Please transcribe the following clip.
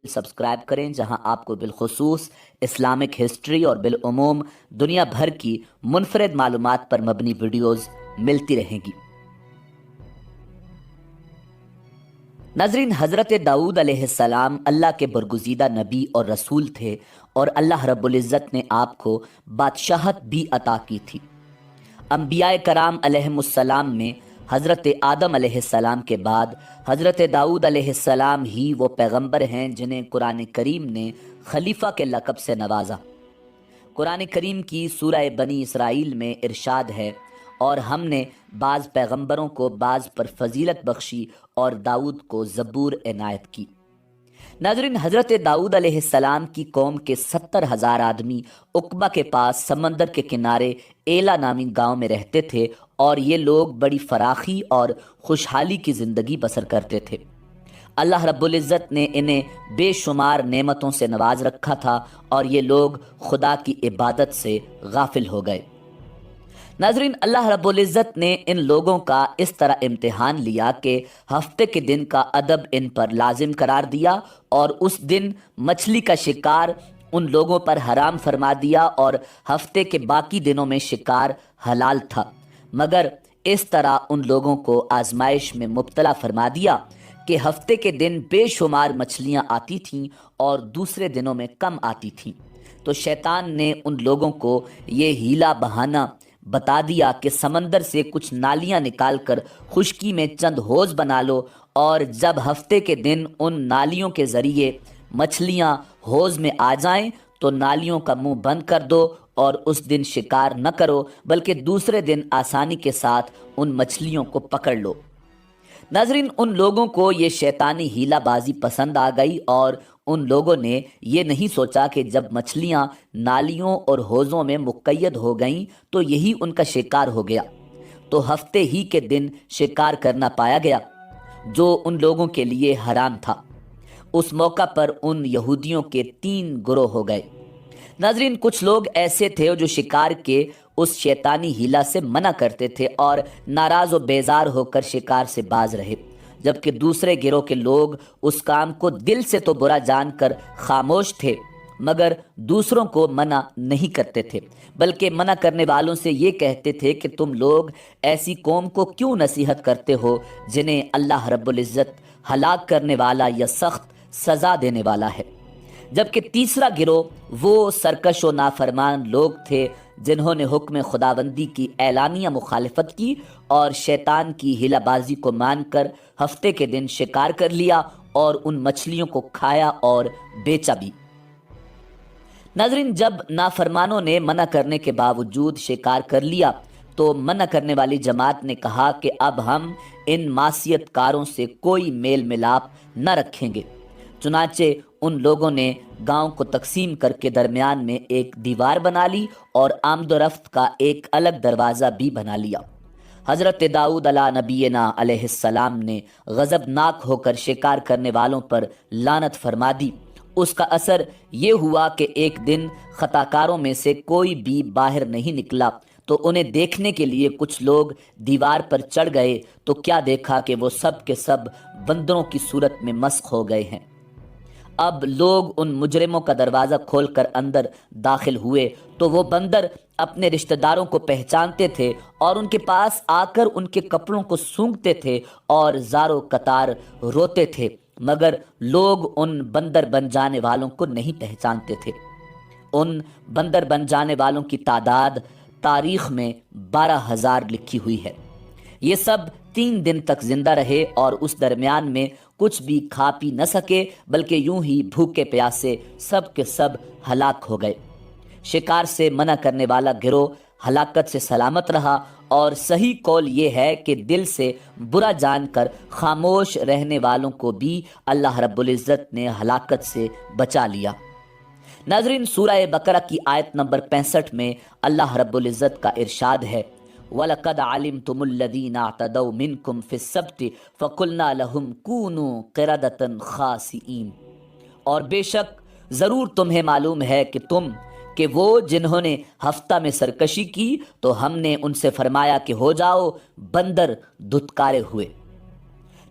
Subscribe کریں جہاں آپ کو بالخصوص اسلامک ہسٹری اور بالعموم دنیا بھر کی منفرد معلومات پر مبنی ویڈیوز ملتی رہیں گی۔ ناظرین، حضرت داؤد علیہ السلام اللہ کے برگزیدہ نبی اور رسول تھے اور اللہ رب العزت نے آپ کو بادشاہت بھی عطا کی تھی۔ انبیاء کرام علیہم السلام میں حضرت آدم علیہ السلام کے بعد حضرت داؤد علیہ السلام ہی وہ پیغمبر ہیں جنہیں قرآن کریم نے خلیفہ کے لقب سے نوازا۔ قرآن کریم کی سورہ بنی اسرائیل میں ارشاد ہے، اور ہم نے بعض پیغمبروں کو بعض پر فضیلت بخشی اور داؤد کو زبور عنایت کی۔ ناظرین، حضرت داؤد علیہ السلام کی قوم کے 70,000 آدمی عقبہ کے پاس سمندر کے کنارے ایلا نامی گاؤں میں رہتے تھے، اور یہ لوگ بڑی فراخی اور خوشحالی کی زندگی بسر کرتے تھے۔ اللہ رب العزت نے انہیں بے شمار نعمتوں سے نواز رکھا تھا اور یہ لوگ خدا کی عبادت سے غافل ہو گئے۔ ناظرین، اللہ رب العزت نے ان لوگوں کا اس طرح امتحان لیا کہ ہفتے کے دن کا ادب ان پر لازم قرار دیا، اور اس دن مچھلی کا شکار ان لوگوں پر حرام فرما دیا، اور ہفتے کے باقی دنوں میں شکار حلال تھا، مگر اس طرح ان لوگوں کو آزمائش میں مبتلا فرما دیا کہ ہفتے کے دن بے شمار مچھلیاں آتی تھیں اور دوسرے دنوں میں کم آتی تھیں۔ تو شیطان نے ان لوگوں کو یہ ہیلا بہانہ بتا دیا کہ سمندر سے کچھ نالیاں نکال کر خشکی میں چند حوض بنا لو، اور جب ہفتے کے دن ان نالیوں کے ذریعے مچھلیاں حوض میں آ جائیں تو نالیوں کا منہ بند کر دو اور اس دن شکار نہ کرو، بلکہ دوسرے دن آسانی کے ساتھ ان مچھلیوں کو پکڑ لو۔ ناظرین، ان لوگوں کو یہ شیطانی ہیلا بازی پسند آ گئی، اور ان لوگوں نے یہ نہیں سوچا کہ جب مچھلیاں نالیوں اور حوضوں میں مقید ہو گئیں تو یہی ان کا شکار ہو گیا، تو ہفتے ہی کے دن شکار کرنا پایا گیا جو ان لوگوں کے لیے حرام تھا۔ اس موقع پر ان یہودیوں کے 3 گروہ ہو گئے۔ ناظرین، کچھ لوگ ایسے تھے جو شکار کے اس شیطانی ہیلا سے منع کرتے تھے اور ناراض و بیزار ہو کر شکار سے باز رہے، جبکہ دوسرے گروہ کے لوگ اس کام کو دل سے تو برا جان کر خاموش تھے، مگر دوسروں کو منع نہیں کرتے تھے، بلکہ منع کرنے والوں سے یہ کہتے تھے کہ تم لوگ ایسی قوم کو کیوں نصیحت کرتے ہو جنہیں اللہ رب العزت ہلاک کرنے والا یا سخت سزا دینے والا ہے۔ جبکہ تیسرا گروہ وہ سرکش و نافرمان لوگ تھے جنہوں نے حکم خداوندی کی اعلانیہ مخالفت کی اور شیطان کی ہیلا بازی کو مان کر ہفتے کے دن شکار کر لیا اور ان مچھلیوں کو کھایا اور بیچا بھی۔ ناظرین، جب نافرمانوں نے منع کرنے کے باوجود شکار کر لیا تو منع کرنے والی جماعت نے کہا کہ اب ہم ان معصیت کاروں سے کوئی میل ملاپ نہ رکھیں گے۔ چنانچہ ان لوگوں نے گاؤں کو تقسیم کر کے درمیان میں ایک دیوار بنا لی اور آمد و رفت کا ایک الگ دروازہ بھی بنا لیا۔ حضرت داؤد علیہ نبینا علیہ السلام نے غضبناک ہو کر شکار کرنے والوں پر لعنت فرما دی۔ اس کا اثر یہ ہوا کہ ایک دن خطا کاروں میں سے کوئی بھی باہر نہیں نکلا، تو انہیں دیکھنے کے لیے کچھ لوگ دیوار پر چڑھ گئے تو کیا دیکھا کہ وہ سب کے سب بندروں کی صورت میں مسخ ہو گئے ہیں۔ اب لوگ ان مجرموں کا دروازہ کھول کر اندر داخل ہوئے تو وہ بندر اپنے رشتہ داروں کو پہچانتے تھے اور ان کے پاس آ کر ان کے کپڑوں کو سونگھتے تھے اور زار و قطار روتے تھے، مگر لوگ ان بندر بن جانے والوں کو نہیں پہچانتے تھے۔ ان بندر بن جانے والوں کی تعداد تاریخ میں 12,000 لکھی ہوئی ہے۔ یہ سب 3 دن تک زندہ رہے اور اس درمیان میں کچھ بھی کھا پی نہ سکے، بلکہ یوں ہی بھوکے پیاسے سب کے سب ہلاک ہو گئے۔ شکار سے منع کرنے والا گروہ ہلاکت سے سلامت رہا، اور صحیح قول یہ ہے کہ دل سے برا جان کر خاموش رہنے والوں کو بھی اللہ رب العزت نے ہلاکت سے بچا لیا۔ ناظرین، سورہ بقرہ کی آیت نمبر 65 میں اللہ رب العزت کا ارشاد ہے، وَلَقَدْ عَلِمْتُمُ الَّذِينَ اعْتَدَوْا مِنْكُمْ فِي السَّبْتِ فَقُلْنَا لَهُمْ كُونُوا قِرَدَةً خَاسِئِينَ، اور بے شک ضرور تمہیں معلوم ہے کہ وہ جنہوں نے ہفتہ میں سرکشی کی تو ہم نے ان سے فرمایا کہ ہو جاؤ بندر دھتکارے ہوئے۔